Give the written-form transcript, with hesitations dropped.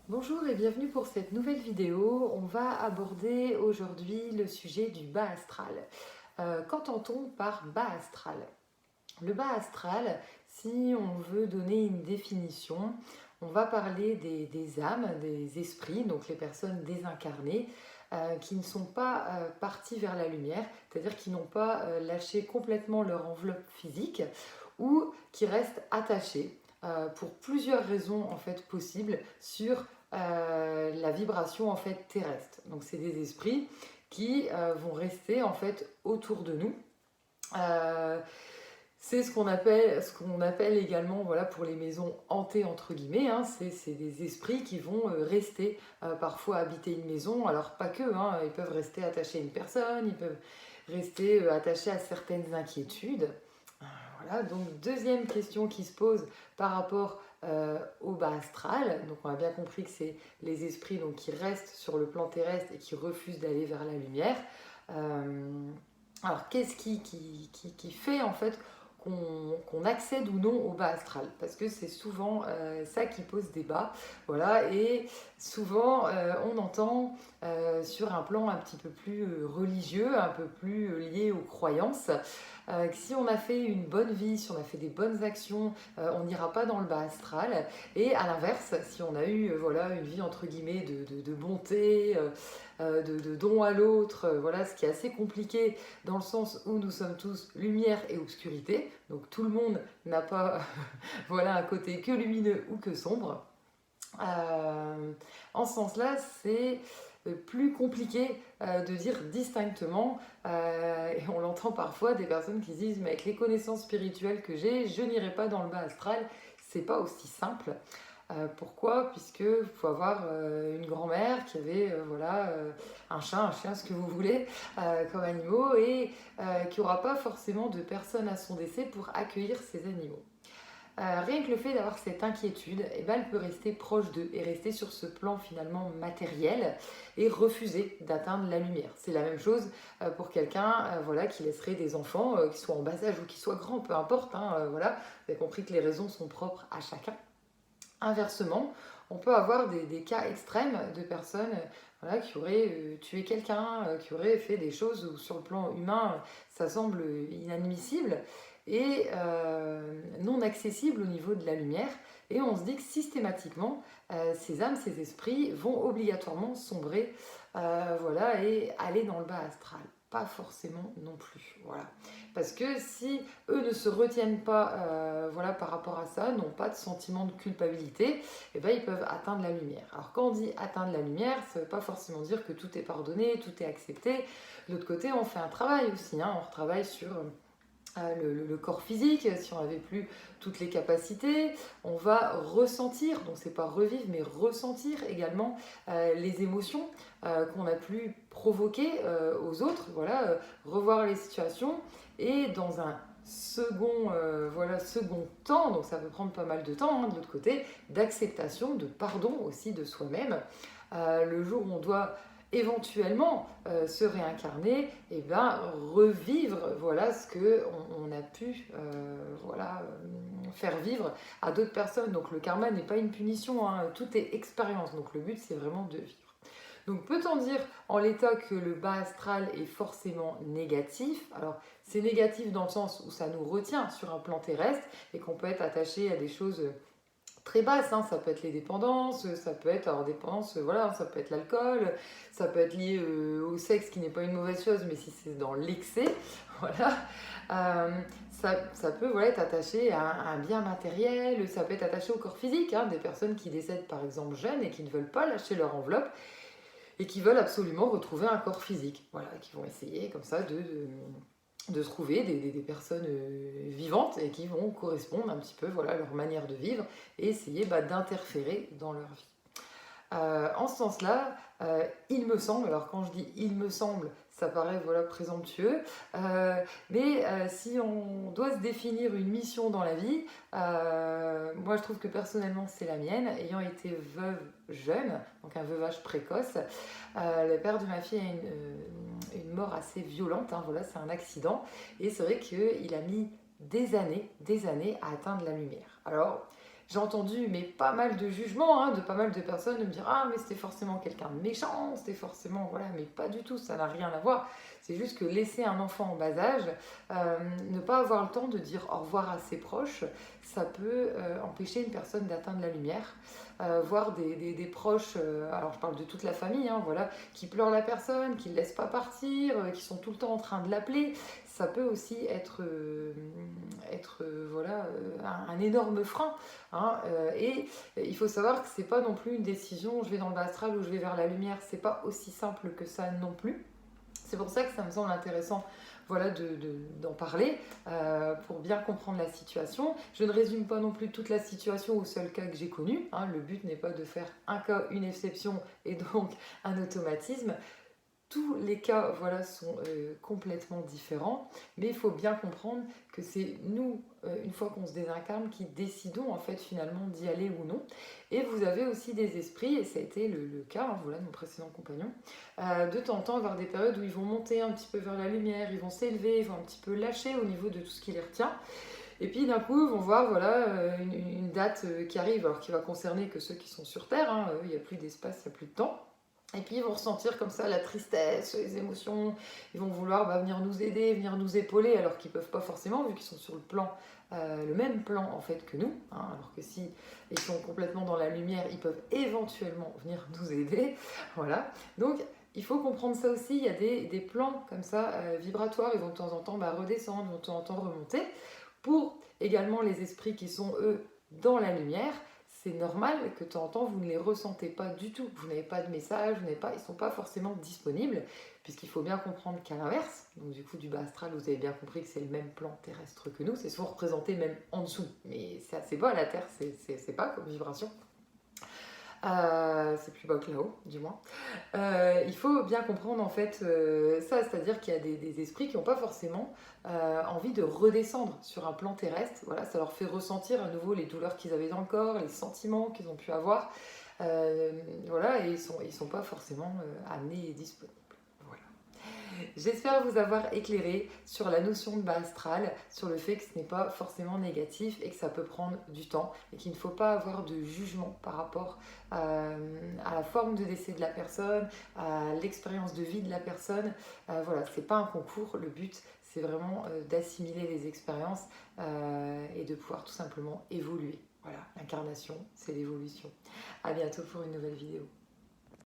Bonjour et bienvenue pour cette nouvelle vidéo. On va aborder aujourd'hui le sujet du bas astral. Qu'entend-on par bas astral? Le bas astral, si on veut donner une définition, on va parler des âmes, des esprits, donc les personnes désincarnées, qui ne sont pas parties vers la lumière, c'est-à-dire qui n'ont pas lâché complètement leur enveloppe physique ou qui restent attachés pour plusieurs raisons en fait possibles sur la vibration en fait terrestre. Donc c'est des esprits qui vont rester en fait autour de nous. Euh, c'est ce qu'on appelle également, voilà, pour les maisons hantées entre guillemets, hein, c'est des esprits qui vont rester parfois habiter une maison, alors pas que, hein, ils peuvent rester attachés à une personne, ils peuvent rester attachés à certaines inquiétudes. Voilà, donc deuxième question qui se pose par rapport au bas astral. Donc on a bien compris que c'est les esprits donc, qui restent sur le plan terrestre et qui refusent d'aller vers la lumière. Euh, alors qu'est-ce qui fait en fait qu'on accède ou non au bas astral? Parce que c'est souvent ça qui pose débat. Voilà, et souvent on entend sur un plan un petit peu plus religieux, un peu plus lié aux croyances, que si on a fait une bonne vie, si on a fait des bonnes actions, on n'ira pas dans le bas astral. Et à l'inverse, si on a eu voilà, une vie entre guillemets de bonté, de don à l'autre, voilà, ce qui est assez compliqué dans le sens où nous sommes tous lumière et obscurité. Donc tout le monde n'a pas voilà, un côté que lumineux ou que sombre. En ce sens-là, c'est plus compliqué de dire distinctement, et on l'entend parfois des personnes qui se disent mais avec les connaissances spirituelles que j'ai, je n'irai pas dans le bas astral. C'est pas aussi simple. Pourquoi? Puisque vous pouvez avoir une grand-mère qui avait voilà, un chat, un chien, ce que vous voulez, comme animaux, et qui n'aura pas forcément de personne à son décès pour accueillir ces animaux. Rien que le fait d'avoir cette inquiétude, eh ben, elle peut rester proche d'eux et rester sur ce plan finalement matériel et refuser d'atteindre la lumière. C'est la même chose pour quelqu'un voilà, qui laisserait des enfants, qui soient en bas âge ou qui soient grands, peu importe. Hein, voilà. Vous avez compris que les raisons sont propres à chacun. Inversement, on peut avoir des cas extrêmes de personnes voilà, qui auraient tué quelqu'un, qui auraient fait des choses où sur le plan humain, ça semble inadmissible et non accessible au niveau de la lumière. Et on se dit que systématiquement, ces âmes, ces esprits vont obligatoirement sombrer voilà, et aller dans le bas astral. Pas forcément non plus. Voilà. Parce que si eux ne se retiennent pas voilà, par rapport à ça, n'ont pas de sentiment de culpabilité, eh ben, ils peuvent atteindre la lumière. Alors quand on dit atteindre la lumière, ça ne veut pas forcément dire que tout est pardonné, tout est accepté. De l'autre côté, on fait un travail aussi, hein, on retravaille sur le corps physique, si on n'avait plus toutes les capacités, on va ressentir, donc c'est pas revivre, mais ressentir également les émotions qu'on a pu provoquer aux autres, voilà, revoir les situations et dans un voilà, second temps, donc ça peut prendre pas mal de temps hein, de l'autre côté, d'acceptation, de pardon aussi de soi-même. Le jour où on doit éventuellement se réincarner, et ben, revivre voilà, ce qu'on a pu voilà, faire vivre à d'autres personnes. Donc le karma n'est pas une punition, hein, tout est expérience. Donc le but c'est vraiment de vivre. Donc peut-on dire en l'état que le bas astral est forcément négatif? Alors c'est négatif dans le sens où ça nous retient sur un plan terrestre et qu'on peut être attaché à des choses très basses, hein. Ça peut être les dépendances, ça peut être, alors dépendance, voilà, ça peut être l'alcool, ça peut être lié au sexe qui n'est pas une mauvaise chose, mais si c'est dans l'excès, voilà, ça peut voilà, être attaché à un bien matériel, ça peut être attaché au corps physique, hein, des personnes qui décèdent par exemple jeunes et qui ne veulent pas lâcher leur enveloppe et qui veulent absolument retrouver un corps physique, voilà, qui vont essayer comme ça de trouver des personnes vivantes et qui vont correspondre un petit peu voilà, à leur manière de vivre et essayer d'interférer dans leur vie. En ce sens-là, il me semble, alors quand je dis il me semble, ça paraît voilà, présomptueux, mais si on doit se définir une mission dans la vie, moi je trouve que personnellement c'est la mienne, ayant été veuve jeune, donc un veuvage précoce, le père de ma fille a une mort assez violente, hein, voilà, c'est un accident, et c'est vrai qu'il a mis des années à atteindre la lumière. Alors, j'ai entendu mais pas mal de jugements, hein, de pas mal de personnes me dire ah mais c'était forcément quelqu'un de méchant, c'était forcément voilà, mais pas du tout, ça n'a rien à voir. C'est juste que laisser un enfant en bas âge, ne pas avoir le temps de dire au revoir à ses proches, ça peut empêcher une personne d'atteindre la lumière. Voir des proches, alors je parle de toute la famille, hein, voilà, qui pleurent la personne, qui ne laissent pas partir, qui sont tout le temps en train de l'appeler, ça peut aussi être voilà, un énorme frein. Hein, et il faut savoir que c'est pas non plus une décision, je vais dans le bas astral ou je vais vers la lumière, c'est pas aussi simple que ça non plus. C'est pour ça que ça me semble intéressant voilà, d'en parler pour bien comprendre la situation. Je ne résume pas non plus toute la situation au seul cas que j'ai connu. Hein. Le but n'est pas de faire un cas, une exception et donc un automatisme. Tous les cas voilà, sont complètement différents, mais il faut bien comprendre que c'est nous, une fois qu'on se désincarne, qui décidons en fait finalement d'y aller ou non. Et vous avez aussi des esprits, et ça a été le cas hein, voilà, de mon précédent compagnon, de temps en temps avoir des périodes où ils vont monter un petit peu vers la lumière, ils vont s'élever, ils vont un petit peu lâcher au niveau de tout ce qui les retient. Et puis d'un coup, ils vont voir voilà, une date qui arrive, alors qui va concerner que ceux qui sont sur Terre, hein, il n'y a plus d'espace, il n'y a plus de temps. Et puis ils vont ressentir comme ça la tristesse, les émotions, ils vont vouloir venir nous aider, venir nous épauler, alors qu'ils ne peuvent pas forcément, vu qu'ils sont sur le même plan en fait que nous, hein, alors que si ils sont complètement dans la lumière, ils peuvent éventuellement venir nous aider, voilà. Donc il faut comprendre ça aussi, il y a des plans comme ça vibratoires, ils vont de temps en temps redescendre, ils vont de temps en temps remonter, pour également les esprits qui sont eux dans la lumière. C'est normal que de temps en temps, vous ne les ressentez pas du tout. Vous n'avez pas de message, ils ne sont pas forcément disponibles, puisqu'il faut bien comprendre qu'à l'inverse, donc du coup du bas astral, vous avez bien compris que c'est le même plan terrestre que nous, c'est souvent représenté même en dessous, mais c'est assez bas la Terre, c'est pas comme vibration. C'est plus bas que là-haut, du moins. Il faut bien comprendre en fait ça, c'est-à-dire qu'il y a des esprits qui n'ont pas forcément envie de redescendre sur un plan terrestre. Voilà, ça leur fait ressentir à nouveau les douleurs qu'ils avaient dans le corps, les sentiments qu'ils ont pu avoir. Voilà, et ils sont pas forcément amenés et disponibles. J'espère vous avoir éclairé sur la notion de bas astral, sur le fait que ce n'est pas forcément négatif et que ça peut prendre du temps et qu'il ne faut pas avoir de jugement par rapport à la forme de décès de la personne, à l'expérience de vie de la personne. Voilà, c'est pas un concours, le but c'est vraiment d'assimiler les expériences et de pouvoir tout simplement évoluer. Voilà, l'incarnation, c'est l'évolution. À bientôt pour une nouvelle vidéo.